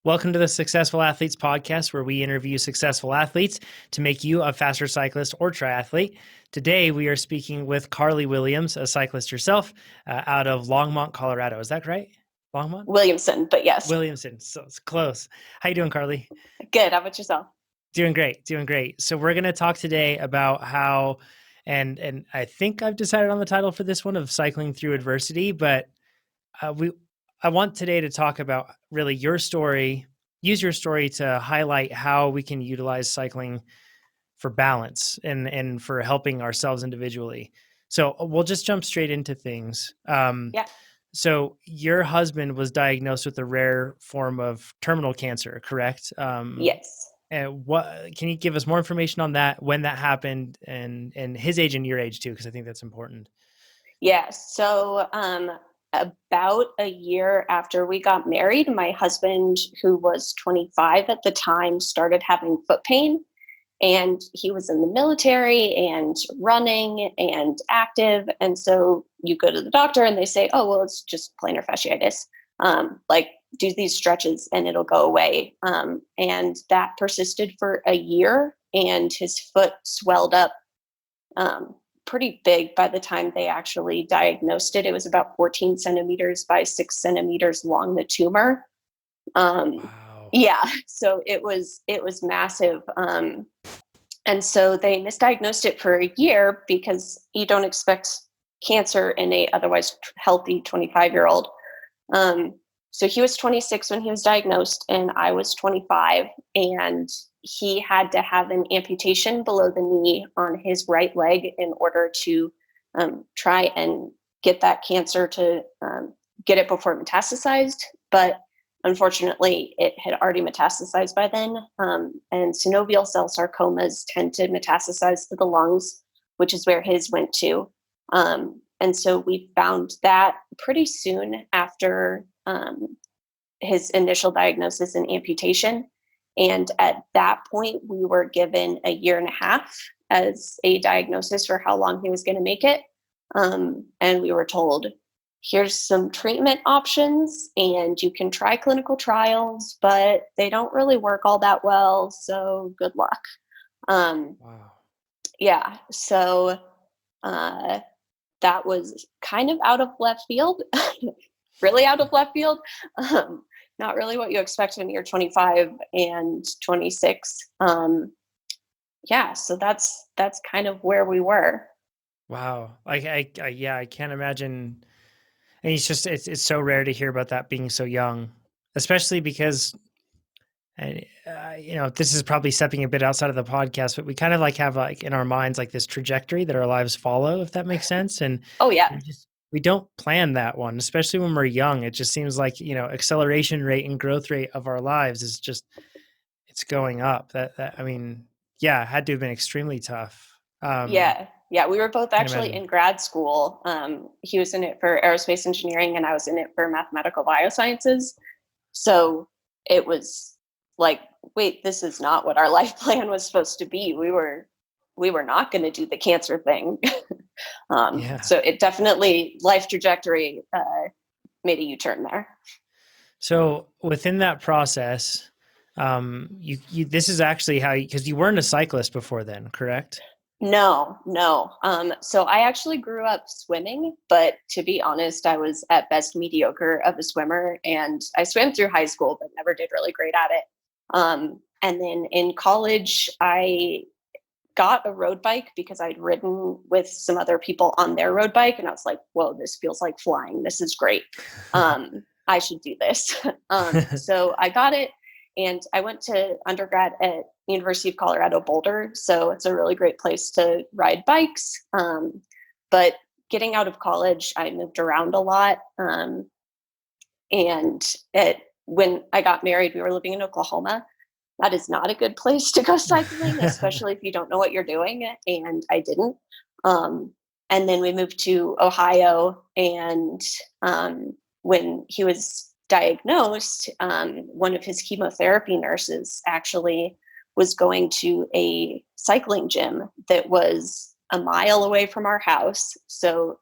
Welcome to the Successful Athletes Podcast, where we interview successful athletes to make you a faster cyclist or triathlete. Today, we are speaking with Carly Williams, a cyclist herself, out of Longmont, Colorado. Is that right? Longmont? Williamson, but yes. Williamson. So it's close. How you doing, Carly? Good. How about yourself? Doing great. So we're going to talk today about how, and I think I've decided on the title for this one of cycling through adversity, but I want today to talk about really your story, use your story to highlight how we can utilize cycling for balance and for helping ourselves individually. So we'll just jump straight into things. Yeah. So your husband was diagnosed with a rare form of terminal cancer, correct? Yes. And what can you give us more information on that, when that happened, and his age and your age too, because I think that's important. Yeah. So about a year after we got married, my husband, who was 25 at the time, started having foot pain. And he was in the military and running and active. And so you go to the doctor and they say, oh, well, it's just plantar fasciitis. Do these stretches and it'll go away. And that persisted for a year, and his foot swelled up pretty big by the time they actually diagnosed it. It was about 14 centimeters by 6 centimeters long, the tumor. Wow. Yeah, so it was massive. And so they misdiagnosed it for a year because you don't expect cancer in a otherwise healthy 25-year-old. So he was 26 when he was diagnosed, and I was 25, and he had to have an amputation below the knee on his right leg in order to try and get that cancer to get it before it metastasized. But unfortunately, it had already metastasized by then. And synovial cell sarcomas tend to metastasize to the lungs, which is where his went to. And so we found that pretty soon after his initial diagnosis and amputation. And at that point, we were given a year and a half as a diagnosis for how long he was going to make it. And we were told, here's some treatment options, and you can try clinical trials, but they don't really work all that well. So good luck. Wow. Yeah. So that was kind of out of left field, really out of left field. Not really what you expect when you're 25 and 26. Yeah, so that's kind of where we were. Wow. I can't imagine. And it's so rare to hear about that being so young, especially because, this is probably stepping a bit outside of the podcast, but we kind of have in our minds, this trajectory that our lives follow, if that makes sense. And Oh yeah. we don't plan that one, especially when we're young. It just seems like, acceleration rate and growth rate of our lives is just, it's going up. It had to have been extremely tough. Yeah. We were both actually imagine. in grad school. He was in it for aerospace engineering, and I was in it for mathematical biosciences. So it was like, wait, this is not what our life plan was supposed to be. We were not going to do the cancer thing. So it definitely, life trajectory made a U-turn there. So within that process, this is actually how, because you weren't a cyclist before then, correct? No. So I actually grew up swimming, but to be honest, I was at best mediocre of a swimmer, and I swam through high school, but never did really great at it. And then in college, I got a road bike because I'd ridden with some other people on their road bike, and I was like, whoa, this feels like flying. This is great. I should do this. So I got it, and I went to undergrad at University of Colorado Boulder. So it's a really great place to ride bikes. But getting out of college, I moved around a lot. When I got married, we were living in Oklahoma. That is not a good place to go cycling, especially if you don't know what you're doing. And I didn't. And then we moved to Ohio. And when he was diagnosed, one of his chemotherapy nurses actually was going to a cycling gym that was a mile away from our house. So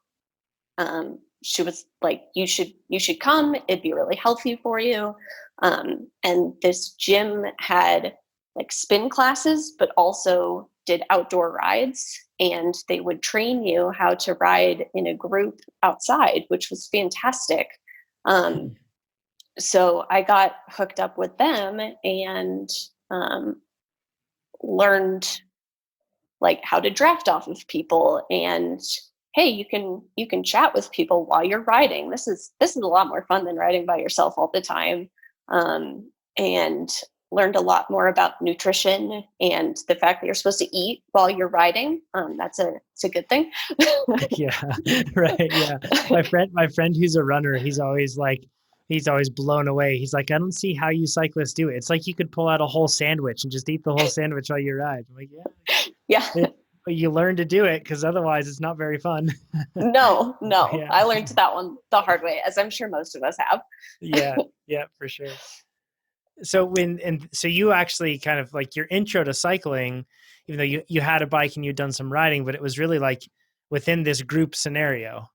she was like, you should come. It'd be really healthy for you. And this gym had like spin classes, but also did outdoor rides. And they would train you how to ride in a group outside, which was fantastic. Um, so I got hooked up with them and um, learned like how to draft off of people, and hey, you can chat with people while you're riding. This is a lot more fun than riding by yourself all the time. And learned a lot more about nutrition and the fact that you're supposed to eat while you're riding. It's a good thing. Yeah, right. Yeah. My friend who's a runner, he's always blown away. He's like, I don't see how you cyclists do it. It's like you could pull out a whole sandwich and just eat the whole sandwich while you ride. I'm like, Yeah. yeah, but you learn to do it because otherwise it's not very fun. No, no. Yeah. I learned that one the hard way, as I'm sure most of us have. Yeah. Yeah, for sure. So you actually kind of like your intro to cycling, even though you had a bike and you'd done some riding, but it was really like within this group scenario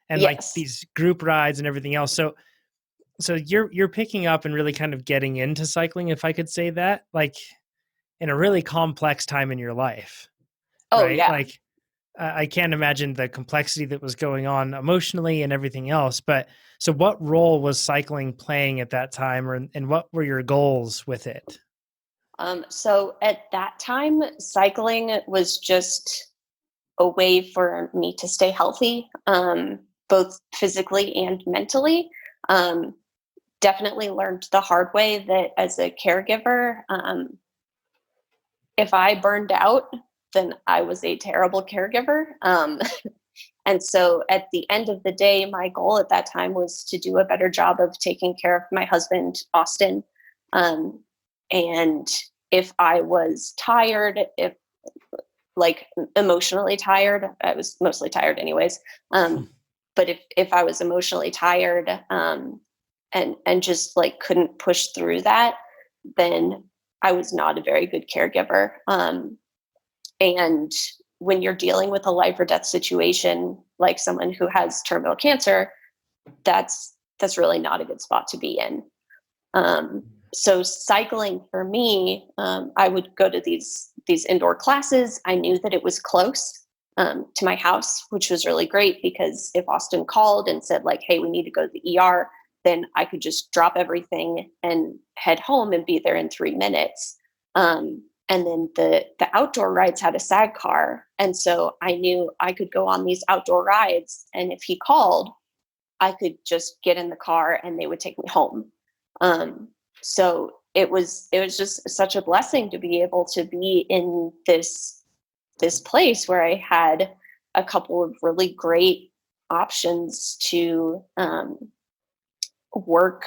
and like Yes. these group rides and everything else. So you're picking up and really kind of getting into cycling, if I could say that, like in a really complex time in your life, Oh, right? yeah. Like I can't imagine the complexity that was going on emotionally and everything else. But so, what role was cycling playing at that time, and what were your goals with it? So at that time, cycling was just a way for me to stay healthy, both physically and mentally. Um, Definitely learned the hard way that as a caregiver, if I burned out, then I was a terrible caregiver. And so at the end of the day, my goal at that time was to do a better job of taking care of my husband, Austin. Um, and if I was tired, if like emotionally tired, I was mostly tired anyways. But if I was emotionally tired, and just like couldn't push through that, then I was not a very good caregiver. And when you're dealing with a life or death situation, like someone who has terminal cancer, that's really not a good spot to be in. So cycling for me, I would go to these indoor classes. I knew that it was close to my house, which was really great because if Austin called and said like, "Hey, we need to go to the ER," then I could just drop everything and head home and be there in 3 minutes. And then the outdoor rides had a SAG car, and so I knew I could go on these outdoor rides. And if he called, I could just get in the car and they would take me home. Um, so it was just such a blessing to be able to be in this place where I had a couple of really great options to work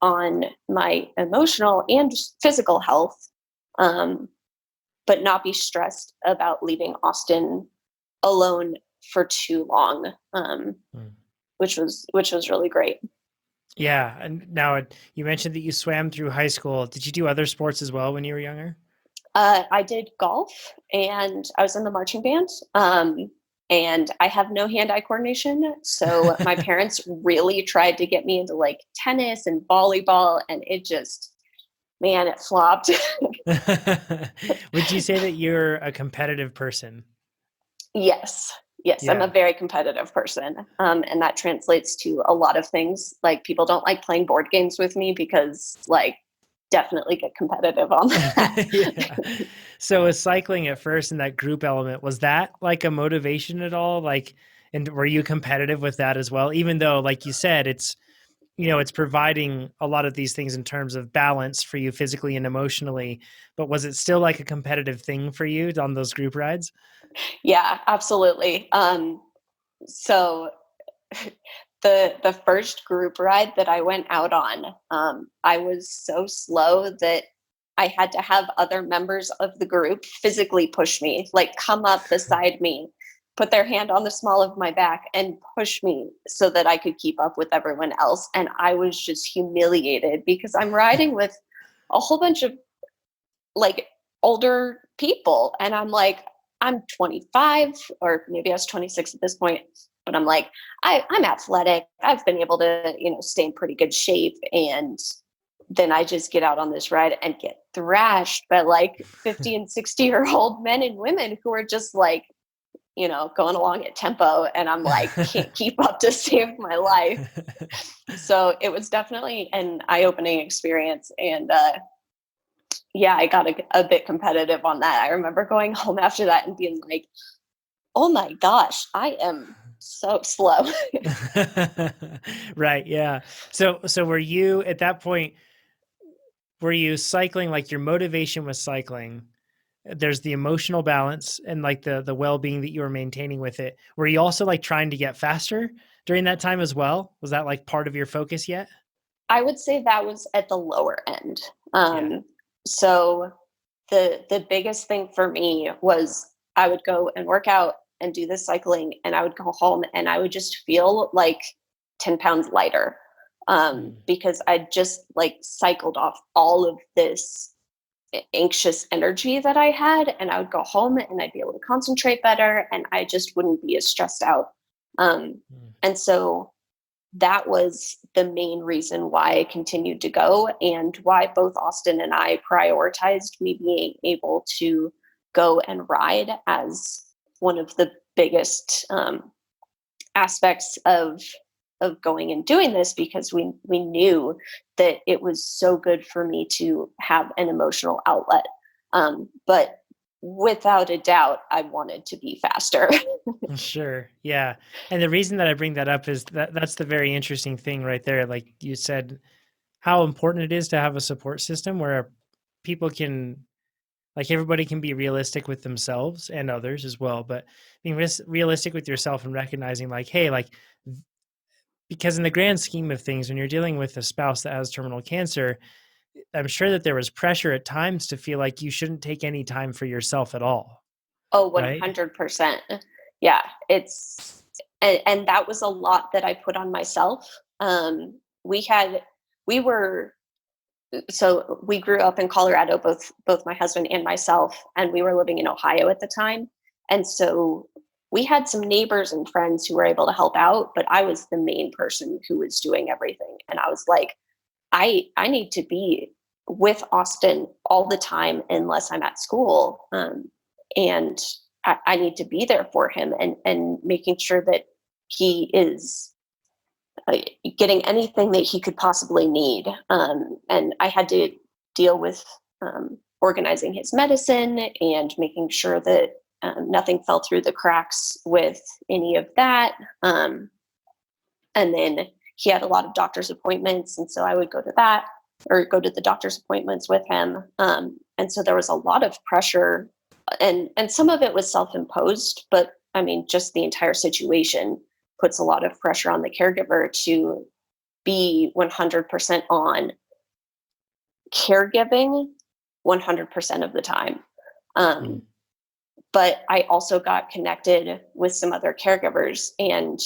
on my emotional and physical health, um, but not be stressed about leaving Austin alone for too long, Mm. which was really great. Yeah, and now you mentioned that you swam through high school. Did you do other sports as well when you were younger? I did golf and I was in the marching band. And I have no hand eye coordination. So my parents really tried to get me into like tennis and volleyball, and it just, man, it flopped. Would you say that you're a competitive person? Yes. Yes, I'm a Yeah. very competitive person. And that translates to a lot of things. Like people don't like playing board games with me because like definitely get competitive on that. Yeah. So was cycling at first in that group element, was that like a motivation at all? Like, and were you competitive with that as well? Even though, like you said, it's providing a lot of these things in terms of balance for you physically and emotionally, but was it still like a competitive thing for you on those group rides? Yeah, absolutely. So the first group ride that I went out on, I was so slow that I had to have other members of the group physically push me, like come up beside me, put their hand on the small of my back and push me so that I could keep up with everyone else. And I was just humiliated because I'm riding with a whole bunch of like older people. And I'm like, I'm 25, or maybe I was 26 at this point. but I'm like, I'm athletic. I've been able to, stay in pretty good shape. And then I just get out on this ride and get thrashed by like 50 and 60-year-old men and women who are just like, going along at tempo. And I'm like, can't keep up to save my life. So it was definitely an eye-opening experience. And yeah, I got a bit competitive on that. I remember going home after that and being like, oh my gosh, I am so slow. Right. Yeah. So were you at that point, were you cycling, like your motivation was cycling? There's the emotional balance and like the well-being that you were maintaining with it. Were you also like trying to get faster during that time as well? Was that like part of your focus yet? I would say that was at the lower end. Yeah. So the biggest thing for me was I would go and work out and do this cycling, and I would go home and I would just feel like 10 pounds lighter, Mm, because I just like cycled off all of this anxious energy that I had, and I would go home and I'd be able to concentrate better, and I just wouldn't be as stressed out. Um, mm, and so that was the main reason why I continued to go, and why both Austin and I prioritized me being able to go and ride as one of the biggest aspects of going and doing this, because we knew that it was so good for me to have an emotional outlet. But without a doubt, I wanted to be faster. sure. Yeah. And the reason that I bring that up is that that's the very interesting thing right there. Like you said, how important it is to have a support system where people can, like, everybody can be realistic with themselves and others as well, but being realistic with yourself and recognizing like, hey, like, because in the grand scheme of things, when you're dealing with a spouse that has terminal cancer, I'm sure that there was pressure at times to feel like you shouldn't take any time for yourself at all, Oh, right? 100%. Yeah, and that was a lot that I put on myself. We had we were so we grew up in Colorado, both my husband and myself, and we were living in Ohio at the time. And so we had some neighbors and friends who were able to help out, but I was the main person who was doing everything. And I was like, I need to be with Austin all the time unless I'm at school. And I need to be there for him, and making sure that he is uh, getting anything that he could possibly need. And I had to deal with organizing his medicine and making sure that nothing fell through the cracks with any of that. And then he had a lot of doctor's appointments, and so I would go to that, or go to the doctor's appointments with him. And so there was a lot of pressure, and some of it was self-imposed, but I mean, just the entire situation puts a lot of pressure on the caregiver to be 100% on caregiving 100% of the time. Mm, Um, but I also got connected with some other caregivers, and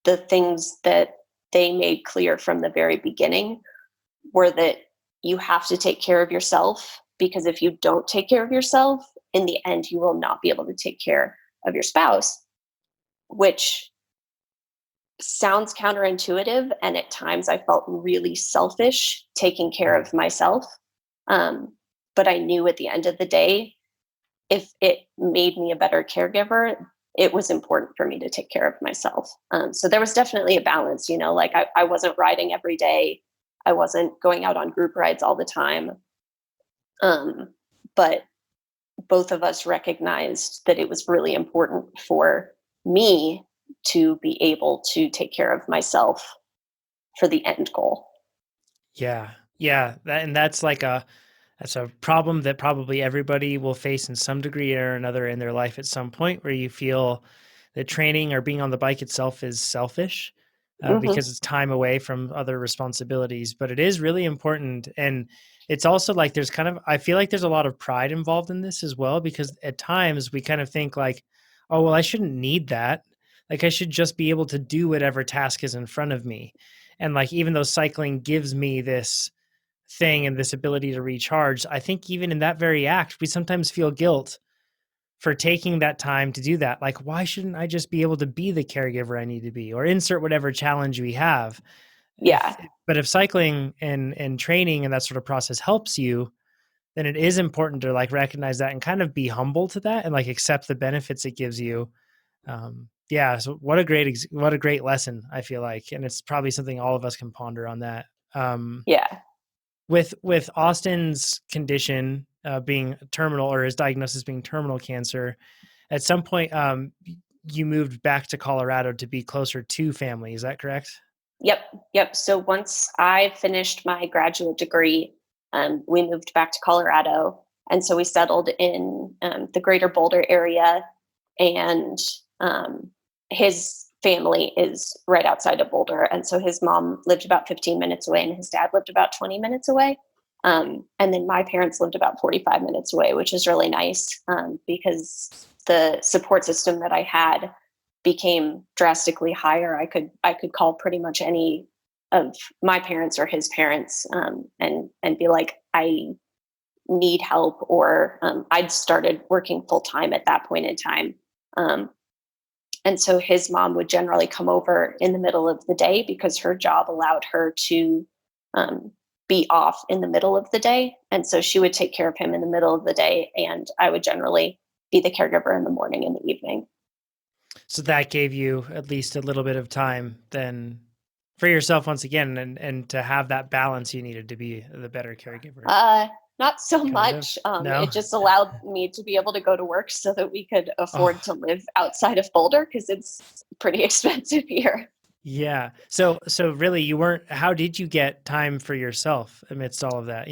the things that they made clear from the very beginning were that you have to take care of yourself, because if you don't take care of yourself, in the end, you will not be able to take care of your spouse, which sounds counterintuitive. And at times I felt really selfish taking care mm. of myself. Um, but I knew at the end of the day, if it made me a better caregiver, it was important for me to take care of myself. So there was definitely a balance, like I wasn't riding every day. I wasn't going out on group rides all the time. Um, but both of us recognized that it was really important for me to be able to take care of myself for the end goal. Yeah. Yeah. And that's a problem that probably everybody will face in some degree or another in their life at some point, where you feel that training or being on the bike itself is selfish, Hmm. because it's time away from other responsibilities. But it is really important. And it's also like there's kind of, I feel like there's a lot of pride involved in this as well, because at times we kind of think like, oh, well, I shouldn't need that. Like I should just be able to do whatever task is in front of me. And like, even though cycling gives me this thing and this ability to recharge, I think even in that very act, we sometimes feel guilt for taking that time to do that. Like, why shouldn't I just be able to be the caregiver I need to be, or insert whatever challenge we have? Yeah. But if cycling and training and that sort of process helps you, then it is important to like recognize that and kind of be humble to that and like accept the benefits it gives you. Yeah. So what a great lesson, I feel like, and it's probably something all of us can ponder on that. Um, Yeah. with Austin's condition being terminal, or his diagnosis being terminal cancer, at some point, you moved back to Colorado to be closer to family. Is that correct? Yep. Yep. So once I finished my graduate degree, we moved back to Colorado. And so we settled in the greater Boulder area. And um, his family is right outside of Boulder. And so his mom lived about 15 minutes away and his dad lived about 20 minutes away. And then my parents lived about 45 minutes away, which is really nice because the support system that I had became drastically higher. I could call pretty much any of my parents or his parents and be like, I need help, or I'd started working full time at that point in time. Um, and so his mom would generally come over in the middle of the day because her job allowed her to um, be off in the middle of the day. And so she would take care of him in the middle of the day, and I would generally be the caregiver in the morning and the evening. So that gave you at least a little bit of time then for yourself once again, and to have that balance you needed to be the better caregiver. Uh, Not so Kind of? much. No? It just allowed me to be able to go to work so that we could afford Oh, to live outside of Boulder because it's pretty expensive here. yeah. So really you weren't how did you get time for yourself amidst all of that?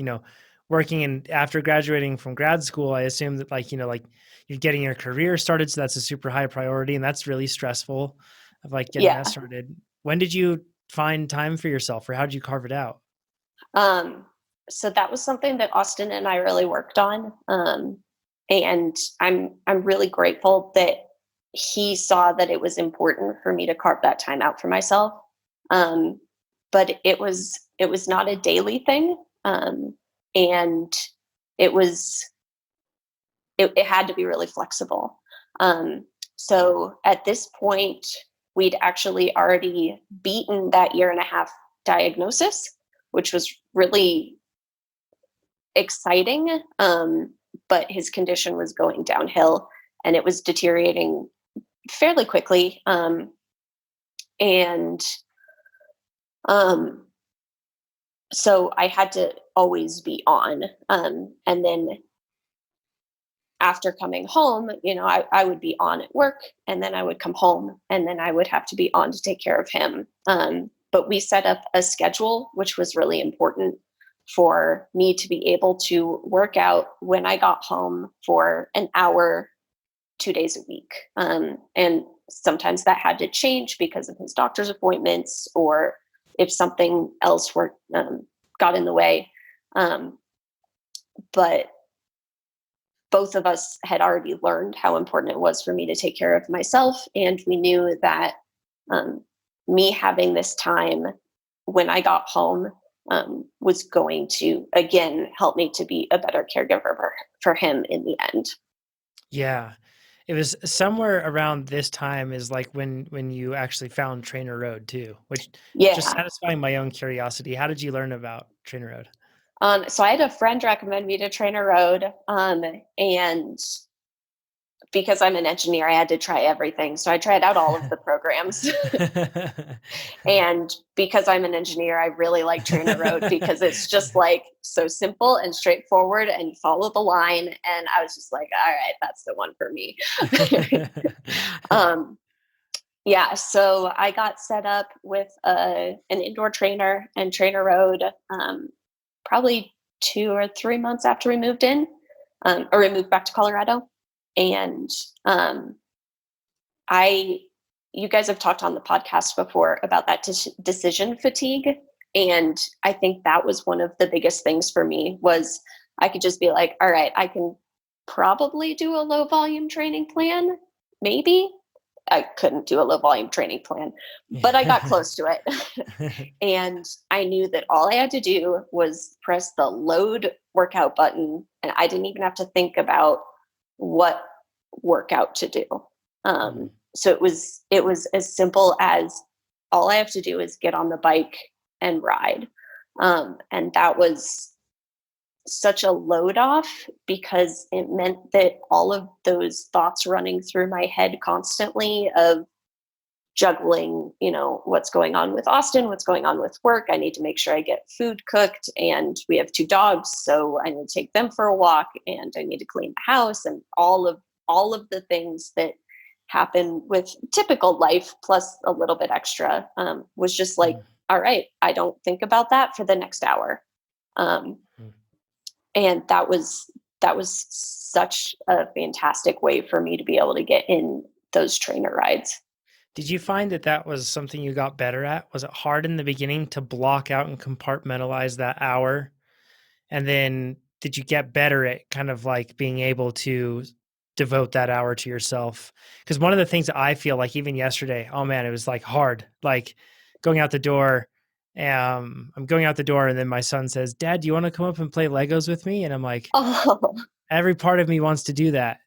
Working in after graduating from grad school, I assume that like you're getting your career started, so that's a super high priority and that's really stressful of like getting that Yeah. started. When did you find time for yourself, or how did you carve it out? Um, so that was something that Austin and I really worked on. And I'm really grateful that he saw that it was important for me to carve that time out for myself. Um, but it was not a daily thing. And it was it had to be really flexible. So at this point, we'd actually already beaten that year and a half diagnosis, which was really exciting. But his condition was going downhill and it was deteriorating fairly quickly. And um, so I had to always be on. And then after coming home, I would be on at work and then I would come home and then I would have to be on to take care of him. But we set up a schedule, which was really important for me to be able to work out when I got home for an hour, 2 days a week. And sometimes that had to change because of his doctor's appointments or if something else got in the way. But both of us had already learned how important it was for me to take care of myself. And we knew that um, me having this time when I got home was going to, again, help me to be a better caregiver for him in the end. Yeah. It was somewhere around this time is like when you actually found TrainerRoad too, which just Yeah. satisfying my own curiosity. How did you learn about TrainerRoad? So I had a friend recommend me to TrainerRoad, and because I'm an engineer, I had to try everything. So I tried out all of the programs. And because I'm an engineer, I really like TrainerRoad because it's just like so simple and straightforward and you follow the line. And I was just like, all right, that's the one for me. um, yeah, so I got set up with an indoor trainer and TrainerRoad probably 2 or 3 months after we moved in, or we moved back to Colorado. And um, I, you guys have talked on the podcast before about that decision fatigue. And I think that was one of the biggest things for me was I could just be like, all right, I can probably do a low volume training plan. Maybe I couldn't do a low volume training plan, but I got close to it. And I knew that all I had to do was press the load workout button. And I didn't even have to think about what workout to do. Mm. So it was as simple as all I have to do is get on the bike and ride. And that was such a load off because it meant that all of those thoughts running through my head constantly of juggling, what's going on with Austin, what's going on with work. I need to make sure I get food cooked, and we have 2 dogs, so I need to take them for a walk, and I need to clean the house, and all of the things that happen with typical life plus a little bit extra, was just like, Mm. all right, I don't think about that for the next hour. Um, Mm. and that was such a fantastic way for me to be able to get in those trainer rides. Did you find that that was something you got better at? Was it hard in the beginning to block out and compartmentalize that hour? And then did you get better at kind of like being able to devote that hour to yourself? Because one of the things that I feel like even yesterday, oh man, it was like hard. Like going out the door. I'm going out the door and then my son says, "Dad, do you want to come up and play Legos with me?" And I'm like, Oh, every part of me wants to do that.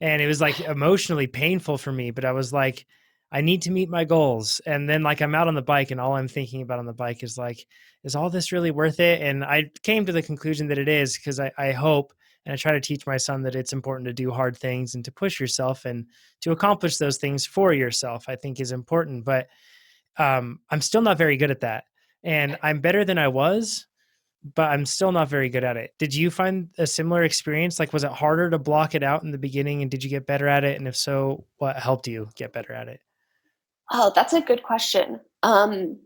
And it was like emotionally painful for me, but I was like, I need to meet my goals. And then like I'm out on the bike and all I'm thinking about on the bike is like, is all this really worth it? And I came to the conclusion that it is because I hope and I try to teach my son that it's important to do hard things and to push yourself and to accomplish those things for yourself, I think is important. But I'm still not very good at that. And I'm better than I was, but I'm still not very good at it. Did you find a similar experience? Like, was it harder to block it out in the beginning and did you get better at it? And if so, what helped you get better at it? oh, that's a good question. I'm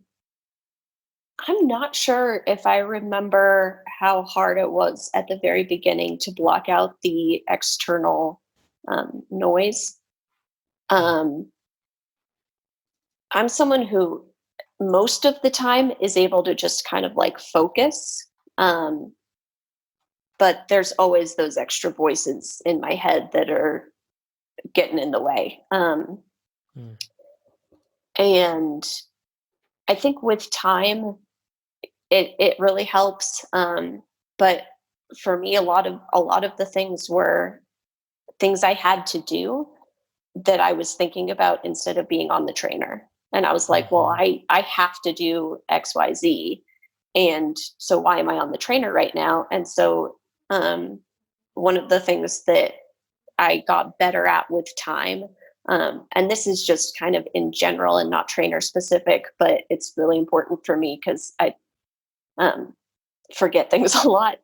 not sure if I remember how hard it was at the very beginning to block out the external noise. Mm. Um, I'm someone who most of the time is able to just kind of like focus. Um, but there's always those extra voices in my head that are getting in the way. Mm. And I think with time, it really helps. But for me, a lot of the things were things I had to do that I was thinking about instead of being on the trainer. And I was like, well, Mhm. I have to do XYZ. And so why am I on the trainer right now? And so um, one of the things that I got better at with time, and this is just kind of in general and not trainer specific, but it's really important for me because I um, forget things a lot,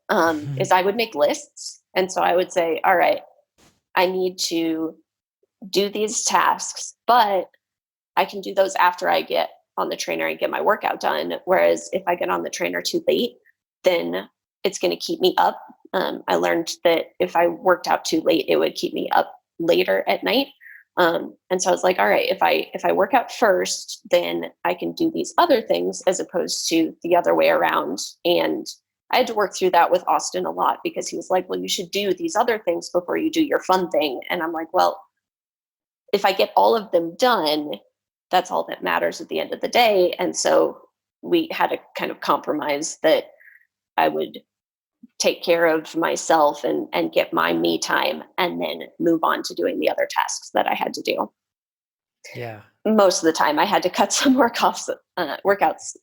is I would make lists. And so I would say, all right, I need to do these tasks, but I can do those after I get on the trainer and get my workout done. Whereas if I get on the trainer too late, then it's going to keep me up. I learned that if I worked out too late, it would keep me up later at night. And so I was like, all right, if I work out first, then I can do these other things as opposed to the other way around. And I had to work through that with Austin a lot because he was like, well, you should do these other things before you do your fun thing. And I'm like, well, if I get all of them done, that's all that matters at the end of the day. And so we had a kind of compromise that I would take care of myself and get my me time and then move on to doing the other tasks that I had to do. Yeah, Most of the time I had to cut some workouts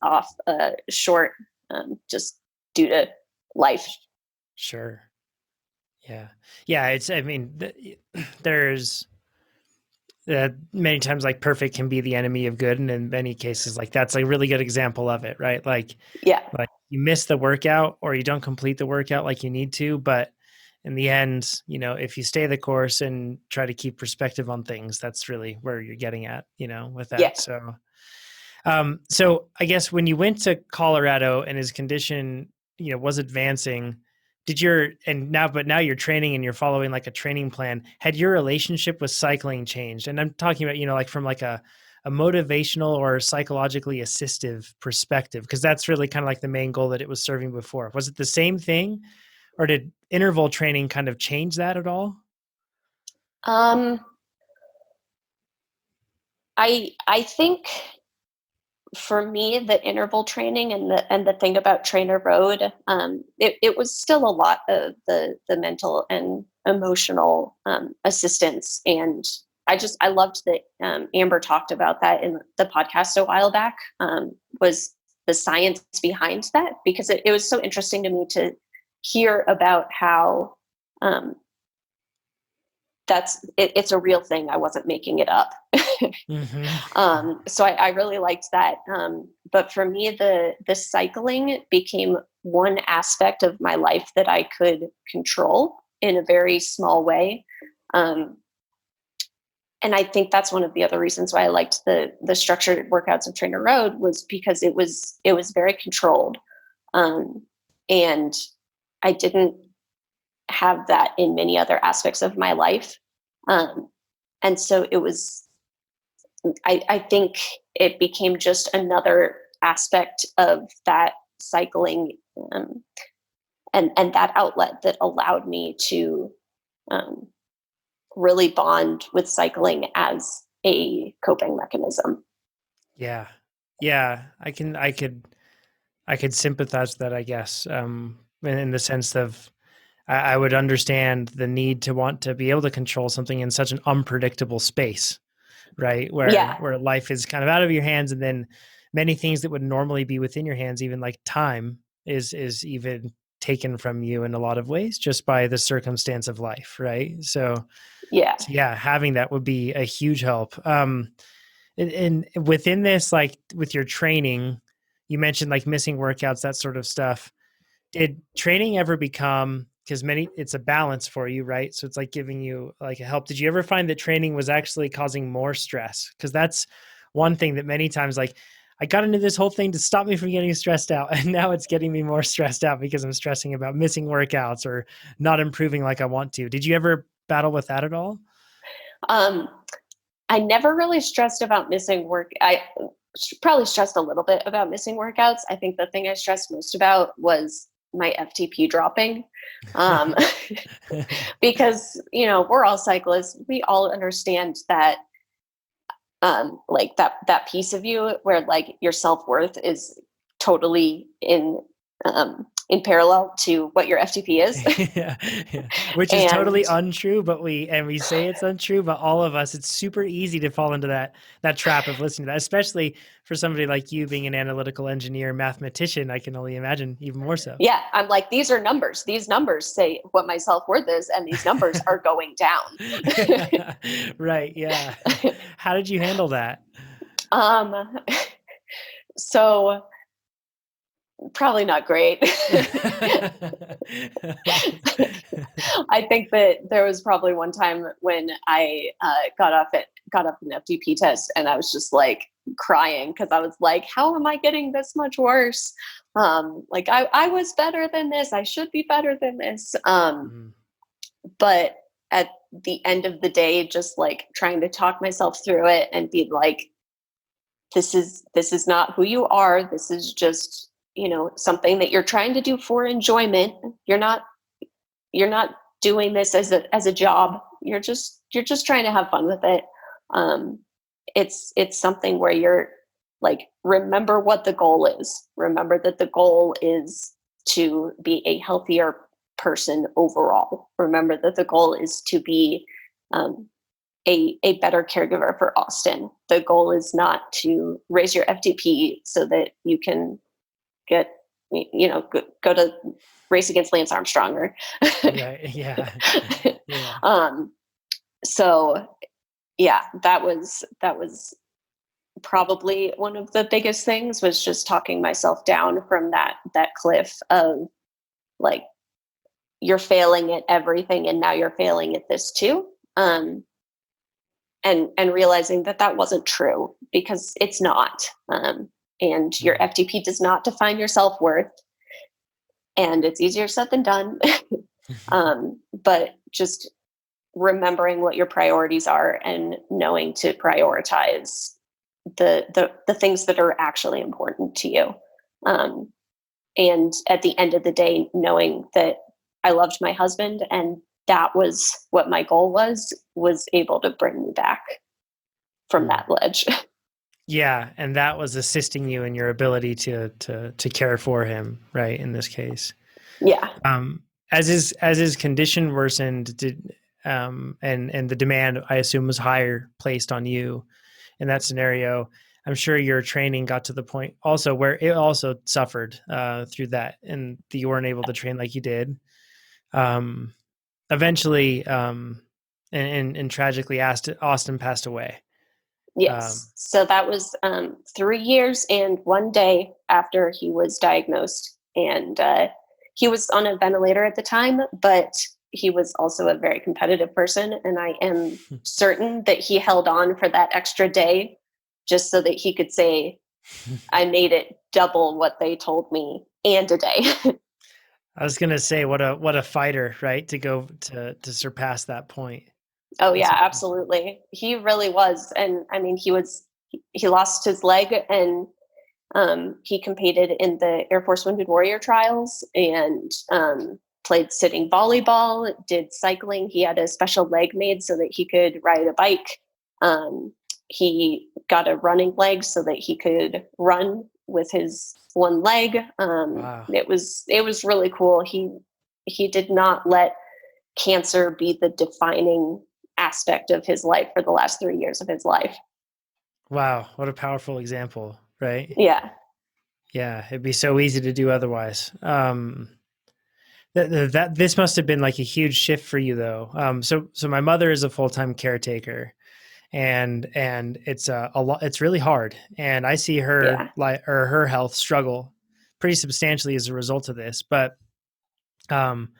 off short, just due to life. sure. Yeah. Yeah. I mean, there's many times like perfect can be the enemy of good. And in many cases, like that's a really good example of it, right? Yeah. Like you miss the workout or you don't complete the workout like you need to, but in the end, if you stay the course and try to keep perspective on things, that's really where you're getting at, with Yeah. that. So I guess when you went to Colorado and his condition, was advancing, but now you're training and you're following like a training plan. Had your relationship with cycling changed? And I'm talking about, like from like a motivational or psychologically assistive perspective, because that's really kind of like the main goal that it was serving before. Was it the same thing or did interval training kind of change that at all? Um, I think for me, the interval training and the thing about TrainerRoad, it was still a lot of the mental and emotional assistance, and I loved that Amber talked about that in the podcast a while back. Was the science behind that, because it was so interesting to me to hear about how it's a real thing. I wasn't making it up. So I really liked that. But for me, the cycling became one aspect of my life that I could control in a very small way. And I think that's one of the other reasons why I liked the structured workouts of TrainerRoad, was because it was very controlled. And I didn't have that in many other aspects of my life. And so it was, I think it became just another aspect of that cycling, and that outlet that allowed me to really bond with cycling as a coping mechanism. Yeah. Yeah. I could sympathize with that, I guess. In the sense of, I would understand the need to want to be able to control something in such an unpredictable space, right? Yeah. Where life is kind of out of your hands, and then many things that would normally be within your hands, even like time, is even taken from you in a lot of ways just by the circumstance of life, right? So Yeah. yeah, having that would be a huge help. And within this, like with your training, you mentioned like missing workouts, that sort of stuff. Did training ever become, because it's a balance for you, right? So it's like giving you like a help. Did you ever find that training was actually causing more stress? Because that's one thing that many times, like, I got into this whole thing to stop me from getting stressed out, and now it's getting me more stressed out because I'm stressing about missing workouts or not improving like I want to. Did you ever battle with that at all? Um, I never really stressed about missing work. I probably stressed a little bit about missing workouts. I think the thing I stressed most about was my FTP dropping. Um, because, we're all cyclists. We all understand that, like that piece of you where like your self-worth is totally in parallel to what your FTP is. Yeah, yeah. Which is And totally untrue, but we say it's untrue, but all of us, it's super easy to fall into that trap of listening to that, especially for somebody like you being an analytical engineer, mathematician. I can only imagine even more so. yeah, I'm like, these are numbers. These numbers say what my self-worth is, and these numbers are going down. Right. Yeah. How did you handle that? um, so probably not great. I think that there was probably one time when I got off an FTP test, and I was just like crying because I was like, "How am I getting this much worse? Like I was better than this. I should be better than this." Mhm. But at the end of the day, just like trying to talk myself through it and be like, this is not who you are. This is just, something that you're trying to do for enjoyment. You're not doing this as a job. You're just trying to have fun with it. Um, it's something where you're like, remember what the goal is. Remember that the goal is to be a healthier person overall. Remember that the goal is to be um, a better caregiver for Austin. The goal is not to raise your FTP so that you can get, go to race against Lance Armstrong. Or Right. Yeah. Yeah. So yeah, that was probably one of the biggest things, was just talking myself down from that cliff of like, you're failing at everything and now you're failing at this too. And realizing that wasn't true, because it's not. And your Mhm. FTP does not define your self-worth, and it's easier said than done. But just remembering what your priorities are and knowing to prioritize the things that are actually important to you. Um, and at the end of the day, knowing that I loved my husband, and that was what my goal was able to bring me back from Mm. that ledge. Yeah, and that was assisting you in your ability to care for him, right? In this case, Yeah. um, as his condition worsened, and the demand, I assume, was higher placed on you in that scenario. I'm sure your training got to the point also where it also suffered through that, and that you weren't able to train like you did. Um, eventually, and tragically, Austin passed away. Yes. Um, So that was 3 years and one day after he was diagnosed. And he was on a ventilator at the time, but he was also a very competitive person. And I am certain that he held on for that extra day just so that he could say, I made it double what they told me and a day. I was gonna say what a fighter, right? To go to surpass that point. Oh That's yeah, impressive. absolutely. He really was. And I mean, he lost his leg and he competed in the Air Force Wounded Warrior Trials and played sitting volleyball, did cycling. He had a special leg made so that he could ride a bike. Um, he got a running leg so that he could run with his one leg. Wow. It was really cool. He did not let cancer be the defining aspect of his life for the last 3 years of his life. Wow, what a powerful example, right? Yeah, Yeah, it'd be so easy to do otherwise. That this must have been like a huge shift for you though. So my mother is a full-time caretaker, and it's a lot. It's really hard, and I see her yeah. her health struggle pretty substantially as a result of this. But um,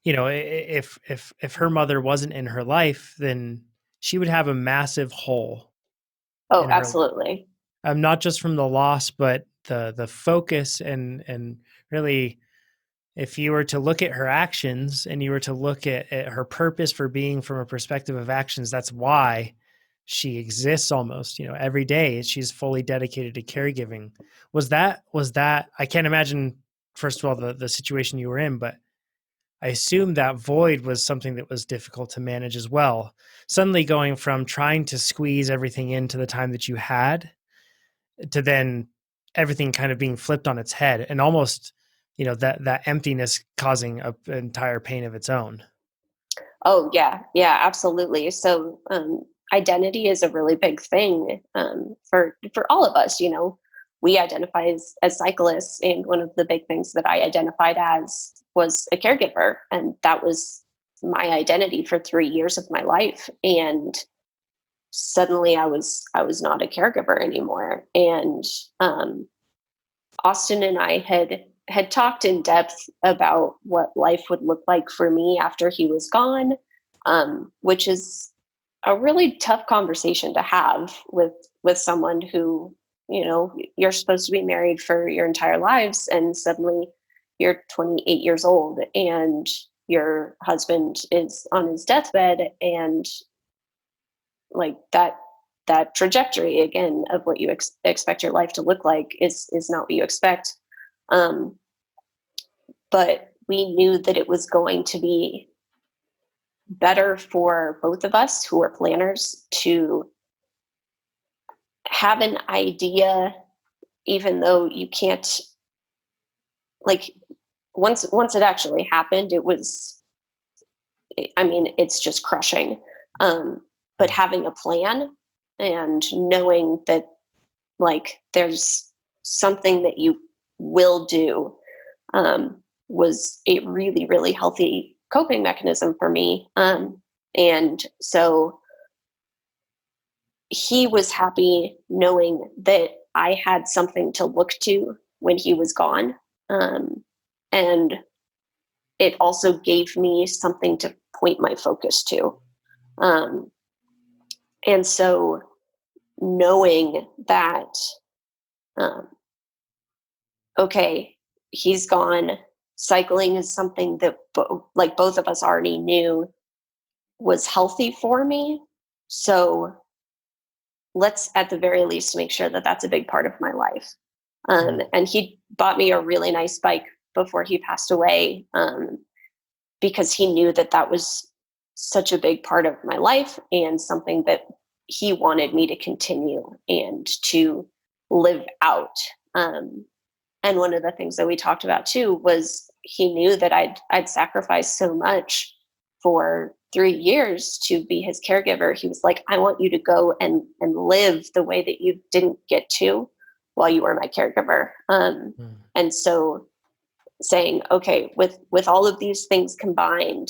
if her mother wasn't in her life, then she would have a massive hole Oh, in her life. absolutely. Not just from the loss, but the focus and really, if you were to look at her actions and you were to look at her purpose for being from a perspective of actions, that's why she exists almost, every day. She's fully dedicated to caregiving. Was that, I can't imagine, first of all, the situation you were in, but I assume that void was something that was difficult to manage as well. Suddenly going from trying to squeeze everything into the time that you had to then everything kind of being flipped on its head, and almost, that emptiness causing an entire pain of its own. Oh, yeah, yeah, absolutely. So, identity is a really big thing for all of us. We identify as cyclists, and one of the big things that I identified as was a caregiver, and that was my identity for 3 years of my life. And suddenly, I was not a caregiver anymore, and um, Austin and I had talked in depth about what life would look like for me after he was gone, which is a really tough conversation to have with someone who you're supposed to be married for your entire lives, and suddenly you're 28 years old and your husband is on his deathbed, and like that trajectory again of what you expect your life to look like is not what you expect. um, but we knew that it was going to be better for both of us who are planners to have an idea, even though you can't, like, once it actually happened, it was, I mean, it's just crushing. um, but having a plan and knowing that, like, there's something that you will do, was a really, really healthy coping mechanism for me. And so he was happy knowing that I had something to look to when he was gone. And it also gave me something to point my focus to. Um, and so knowing that, um, okay, he's gone. Cycling is something that like both of us already knew was healthy for me. So let's at the very least make sure that that's a big part of my life. Mm. And he bought me a really nice bike before he passed away, because he knew that that was such a big part of my life and something that he wanted me to continue and to live out. Um, and one of the things that we talked about too was he knew that I'd sacrificed so much for 3 years to be his caregiver. He was like, I want you to go and live the way that you didn't get to while you were my caregiver. Mm. And so saying, okay, with all of these things combined,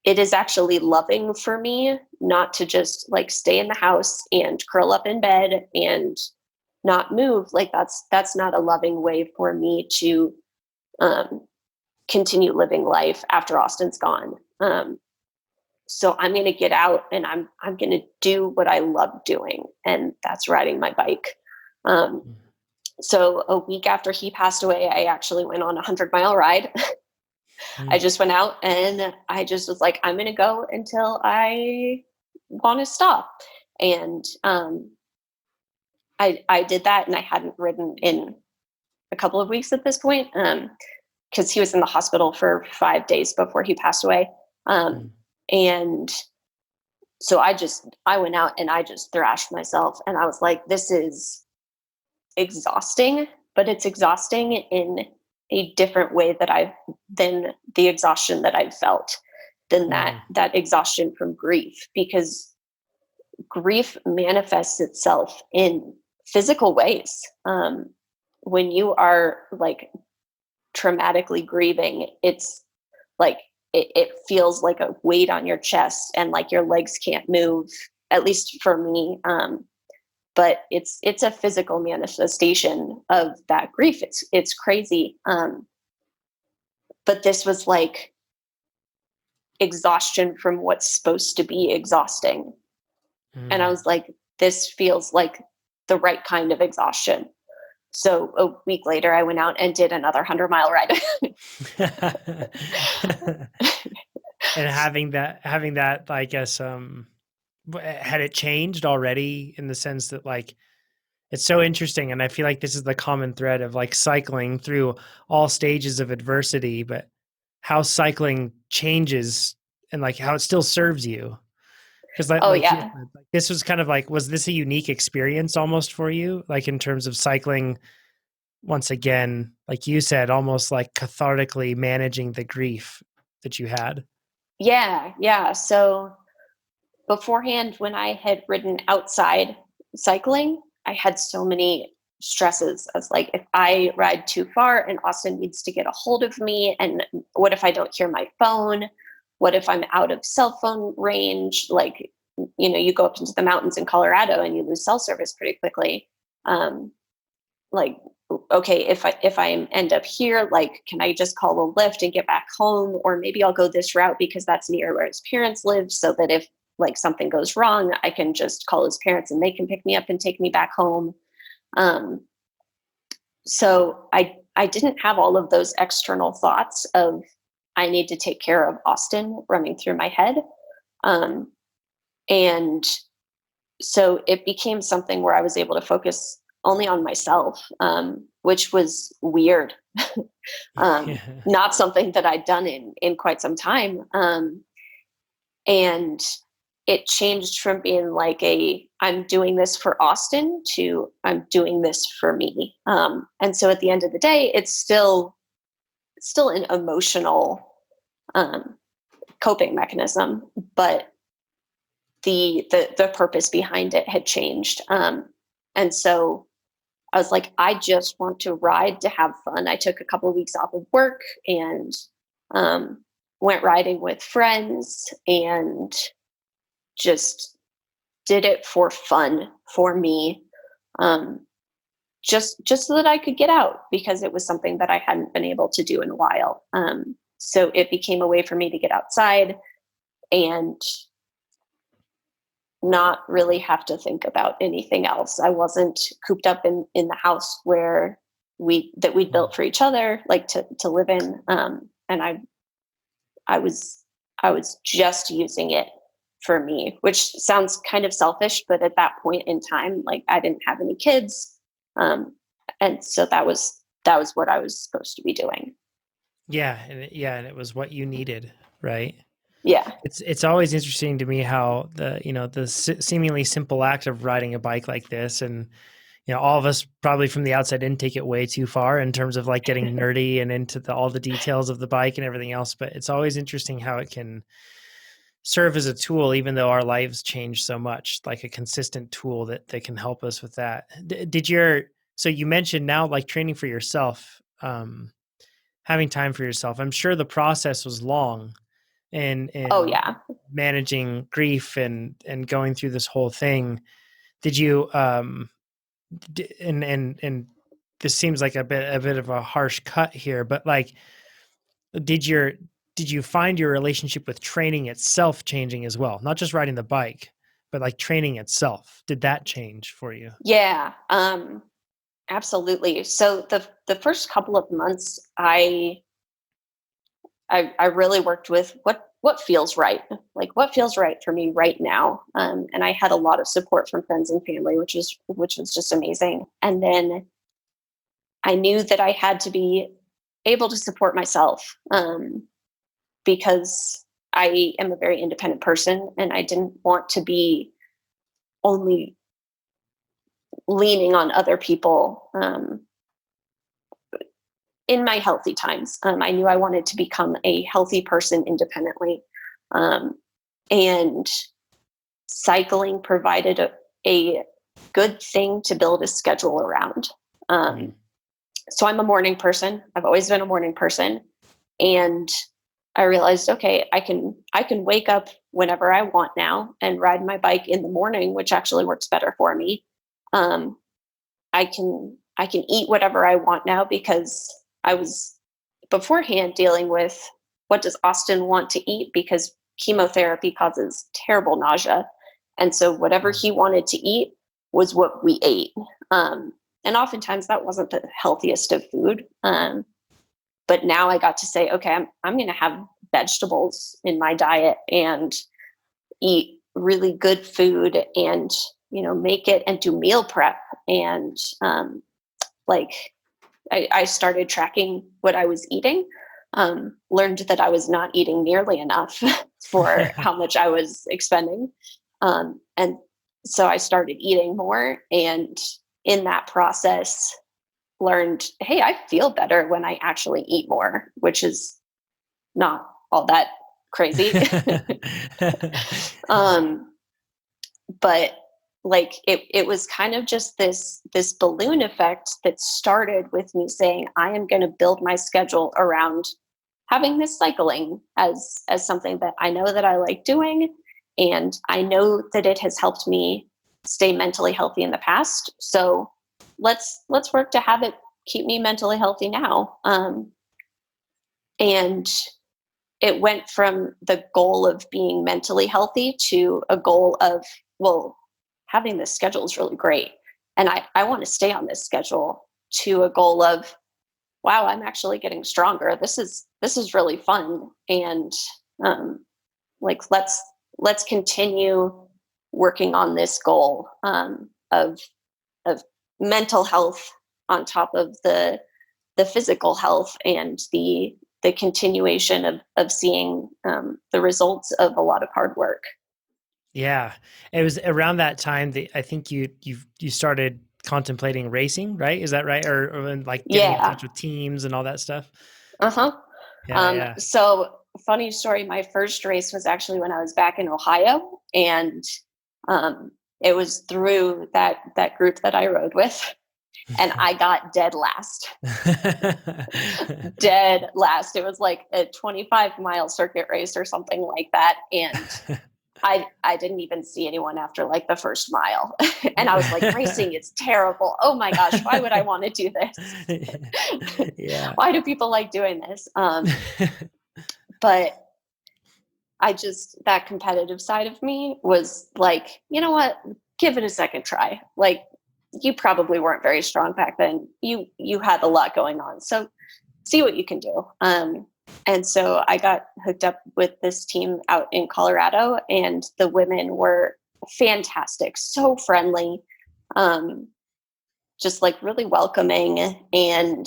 it is actually loving for me not to just like stay in the house and curl up in bed and not move. Like that's not a loving way for me to um, continue living life after Austin's gone. So I'm going to get out and I'm going to do what I love doing, and that's riding my bike. Um, Mm. so a week after he passed away, I actually went on a 100-mile ride. I Mm. just went out and I just was like, I'm going to go until I want to stop. And I did that, and I hadn't ridden in a couple of weeks at this point, because he was in the hospital for 5 days before he passed away. Um, Mm. and so I went out and I just thrashed myself, and I was like, this is exhausting, but it's exhausting in a different way than the exhaustion that I've felt, than that Mm. that exhaustion from grief, because grief manifests itself in physical ways. When you are like traumatically grieving, it's like it feels like a weight on your chest and like your legs can't move, at least for me. But it's a physical manifestation of that grief. It's crazy. But this was like exhaustion from what's supposed to be exhausting. And I Mm. was like, this feels like the right kind of exhaustion. So a week later, I went out and did another 100-mile ride. And having that, I guess, had it changed already in the sense that like it's so interesting, and I feel like this is the common thread of like cycling through all stages of adversity, but how cycling changes and like how it still serves you. Because Oh, like you yeah. said, like, this was kind of like, was this a unique experience almost for you? Like in terms of cycling, once again, like you said, almost like cathartically managing the grief that you had. Yeah. Yeah. So beforehand, when I had ridden outside cycling, I had so many stresses. I was like, if I ride too far and Austin needs to get a hold of me, and what if I don't hear my phone? What if I'm out of cell phone range? Like, you go up into the mountains in Colorado and you lose cell service pretty quickly. Um, like, okay, if I end up here, like, can I just call a Lyft and get back home? Or maybe I'll go this route because that's near where his parents live, so that if like something goes wrong, I can just call his parents and they can pick me up and take me back home. um, so I didn't have all of those external thoughts of I need to take care of Austin running through my head. Um, and so it became something where I was able to focus only on myself, which was weird. Yeah. Not something that I'd done in quite some time. And it changed from being like I'm doing this for Austin to I'm doing this for me. And so at the end of the day, it's still an emotional um, coping mechanism, but the purpose behind it had changed. And so I was like, I just want to ride to have fun. I took a couple of weeks off of work and um, went riding with friends and just did it for fun for me. Um, just so that I could get out, because it was something that I hadn't been able to do in a while. So it became a way for me to get outside and not really have to think about anything else. I wasn't cooped up in the house where we'd Mm. built for each other, like to live in. And I was I was just using it for me, which sounds kind of selfish, but at that point in time, like I didn't have any kids. Um, and so that was what I was supposed to be doing. Yeah, and it was what you needed, right? Yeah. It's always interesting to me how the seemingly simple act of riding a bike like this, and all of us probably from the outside didn't take it way too far in terms of like getting nerdy and into all the details of the bike and everything else. But it's always interesting how it can serve as a tool, even though our lives change so much, like a consistent tool that can help us with that. So you mentioned now like training for yourself, having time for yourself. I'm sure the process was long Oh in yeah. managing grief and going through this whole thing. Did you and this seems like a bit of a harsh cut here, but like did your did you find your relationship with training itself changing as well? Not just riding the bike, but like training itself. Did that change for you? Yeah. Absolutely. So the first couple of months, I really worked with what feels right, like what feels right for me right now. And I had a lot of support from friends and family, which was just amazing. And then I knew that I had to be able to support myself, because I am a very independent person, and I didn't want to be only leaning on other people, in my healthy times. I knew I wanted to become a healthy person independently. Um, and cycling provided a good thing to build a schedule around. Mm. Um, so I'm a morning person. I've always been a morning person. And I realized, okay, I can wake up whenever I want now and ride my bike in the morning, which actually works better for me. Um, I can eat whatever I want now, because I was beforehand dealing with what does Austin want to eat, because chemotherapy causes terrible nausea. And so whatever Mm. he wanted to eat was what we ate. Um, and oftentimes that wasn't the healthiest of food. But now I got to say, okay, I'm going to have vegetables in my diet and eat really good food, and make it and do meal prep, and like I started tracking what I was eating. Learned that I was not eating nearly enough for how much I was expending. And so I started eating more. And in that process, learned, hey, I feel better when I actually eat more, which is not all that crazy. um, but like it was kind of just this balloon effect that started with me saying I am going to build my schedule around having this cycling as something that I know that I like doing, and I know that it has helped me stay mentally healthy in the past, so let's work to have it keep me mentally healthy now. And it went from the goal of being mentally healthy to a goal of, well, having this schedule is really great. And I want to stay on this schedule, to a goal of, wow, I'm actually getting stronger. This is really fun. And like let's continue working on this goal, of mental health on top of the physical health, and the continuation of seeing the results of a lot of hard work. Yeah, it was around that time that I think you started contemplating racing, right? Is that right? Or like getting in Yeah. touch with teams and all that stuff? Uh-huh. Yeah, yeah. So funny story, my first race was actually when I was back in Ohio, and it was through that group that I rode with, and I got dead last. Dead last. It was like a 25-mile circuit race or something like that, and I didn't even see anyone after like the first mile. And I was like, racing is terrible. Oh my gosh, why would I want to do this? Yeah. Why do people like doing this? But that competitive side of me was like, you know what? Give it a second try. Like, you probably weren't very strong back then. You had a lot going on. So see what you can do. And so I got hooked up with this team out in Colorado, and the women were fantastic, so friendly, um, just like really welcoming, and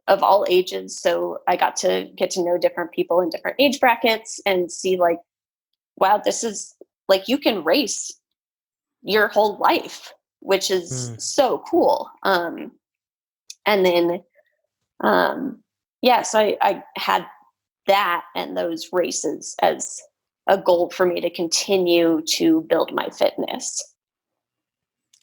of all ages. So I got to get to know different people in different age brackets and see like wow, this is like, you can race your whole life, which is Mm. so cool. And then, yeah, so I had that and those races as a goal for me to continue to build my fitness.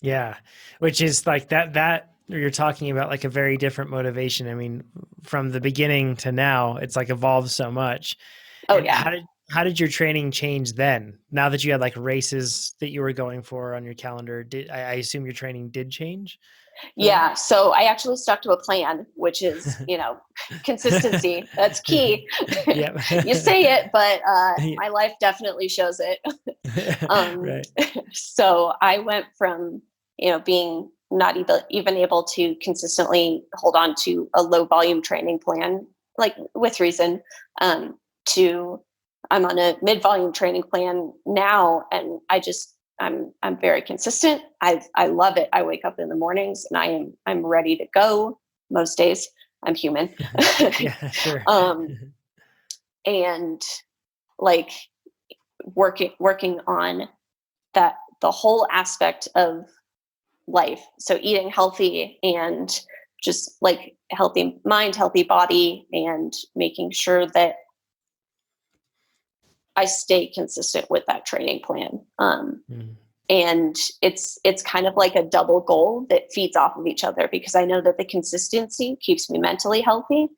Yeah, which is like that you're talking about like a very different motivation. I mean, from the beginning to now, it's like evolved so much. Oh And yeah. how did your training change then? Now that you had like races that you were going for on your calendar, I assume your training did change then? Yeah. So I actually stuck to a plan, which is, consistency. That's key. Yep. You say it, but Yeah. my life definitely shows it. Um, Right. so I went from, being not even able to consistently hold on to a low volume training plan, like with reason, to I'm on a mid volume training plan now. And I'm very consistent. I love it. I wake up in the mornings and I'm ready to go most days. I'm human. Yeah, sure. um, and like working on that, the whole aspect of life. So eating healthy and just like healthy mind, healthy body, and making sure that I stay consistent with that training plan. Mm. And it's kind of like a double goal that feeds off of each other, because I know that the consistency keeps me mentally healthy,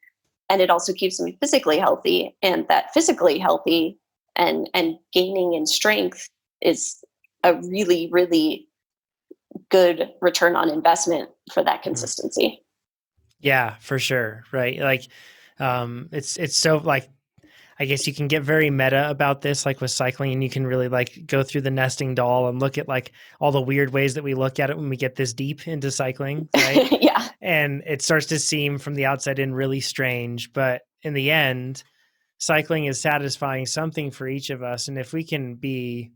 and it also keeps me physically healthy, and that physically healthy and gaining in strength is a really, really good return on investment for that Mm. consistency. Yeah, for sure. Right. Like, it's so like, I guess you can get very meta about this, like with cycling, and you can really like go through the nesting doll and look at like all the weird ways that we look at it when we get this deep into cycling, right? Yeah. And it starts to seem from the outside in really strange, but in the end, cycling is satisfying something for each of us. And if we can be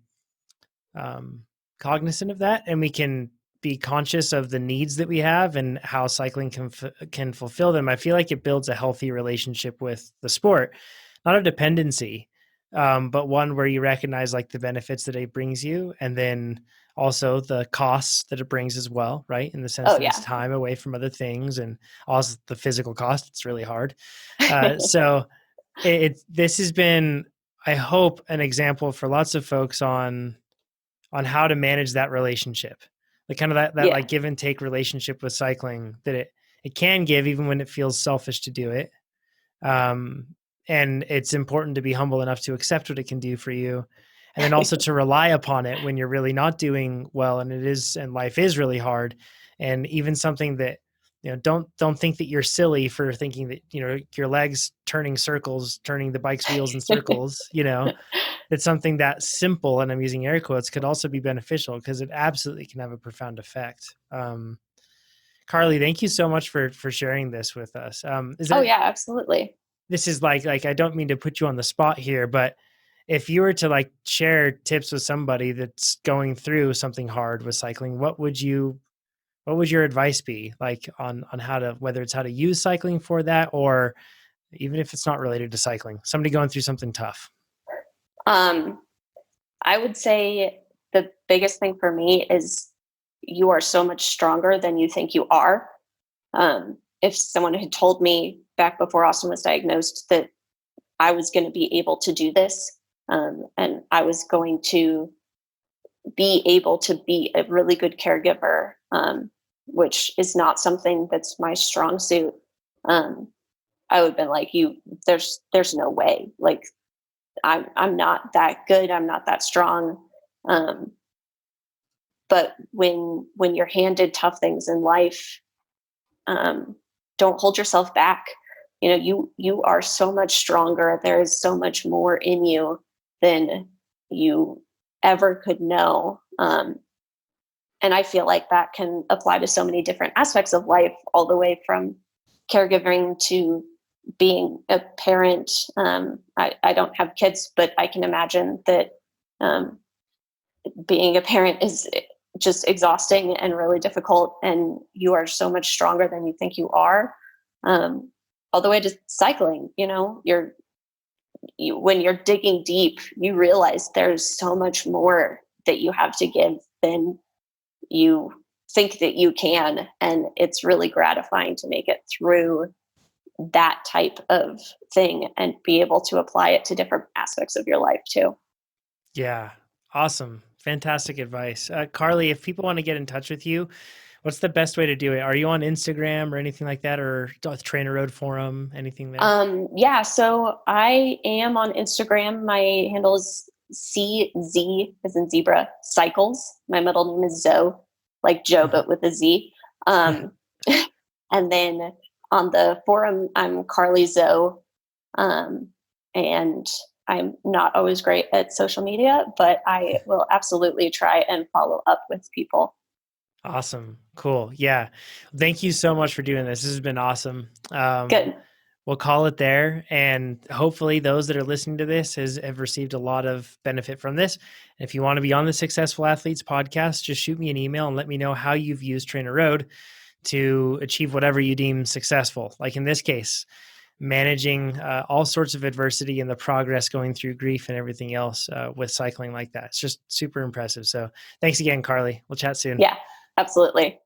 um, cognizant of that, and we can be conscious of the needs that we have and how cycling can fulfill them, I feel like it builds a healthy relationship with the sport, not a dependency, but one where you recognize like the benefits that it brings you, and then also the costs that it brings as well, right? In the sense Oh that it's yeah. time away from other things, and also the physical cost. It's really hard. So this has been, I hope, an example for lots of folks on how to manage that relationship, like kind of that Yeah. like give and take relationship with cycling that it can give even when it feels selfish to do it. Um, and it's important to be humble enough to accept what it can do for you, and then also to rely upon it when you're really not doing well and life is really hard. And even something that, don't think that you're silly for thinking that, your legs turning circles, turning the bike's wheels in circles, it's something that simple, and I'm using air quotes, could also be beneficial because it absolutely can have a profound effect. Carly, thank you so much for sharing this with us. Is Oh that yeah, absolutely. This is like I don't mean to put you on the spot here, but if you were to like share tips with somebody that's going through something hard with cycling, what would your advice be, like on how to, whether it's how to use cycling for that, or even if it's not related to cycling, somebody going through something tough? Um, I would say the biggest thing for me is you are so much stronger than you think you are. If someone had told me back before Austin was diagnosed that I was going to be able to do this, and I was going to be able to be a really good caregiver, which is not something that's my strong suit, um, I would have been like, "You, there's no way. Like, I'm not that good. I'm not that strong." Um, but when you're handed tough things in life, um, don't hold yourself back. You are so much stronger. There is so much more in you than you ever could know. And I feel like that can apply to so many different aspects of life, all the way from caregiving to being a parent. I don't have kids, but I can imagine that um, being a parent is just exhausting and really difficult, and you are so much stronger than you think you are. um, all the way to cycling, you're when you're digging deep, you realize there's so much more that you have to give than you think that you can. And it's really gratifying to make it through that type of thing and be able to apply it to different aspects of your life too. Yeah. Awesome. Fantastic advice. Carly, if people want to get in touch with you, what's the best way to do it? Are you on Instagram or anything like that, or Trainer Road forum, anything there? Yeah, so I am on Instagram. My handle is CZ as in zebra cycles. My middle name is Zoe, like Joe, but with a Z. Um, and then on the forum, I'm Carly Zoe. Um, and I'm not always great at social media, but I will absolutely try and follow up with people. Awesome. Cool. Yeah. Thank you so much for doing this. This has been awesome. Good. We'll call it there. And hopefully those that are listening to this have received a lot of benefit from this. And if you want to be on the Successful Athletes podcast, just shoot me an email and let me know how you've used TrainerRoad to achieve whatever you deem successful. Like in this case, managing all sorts of adversity and the progress going through grief and everything else with cycling like that. It's just super impressive. So thanks again, Carly. We'll chat soon. Yeah, absolutely.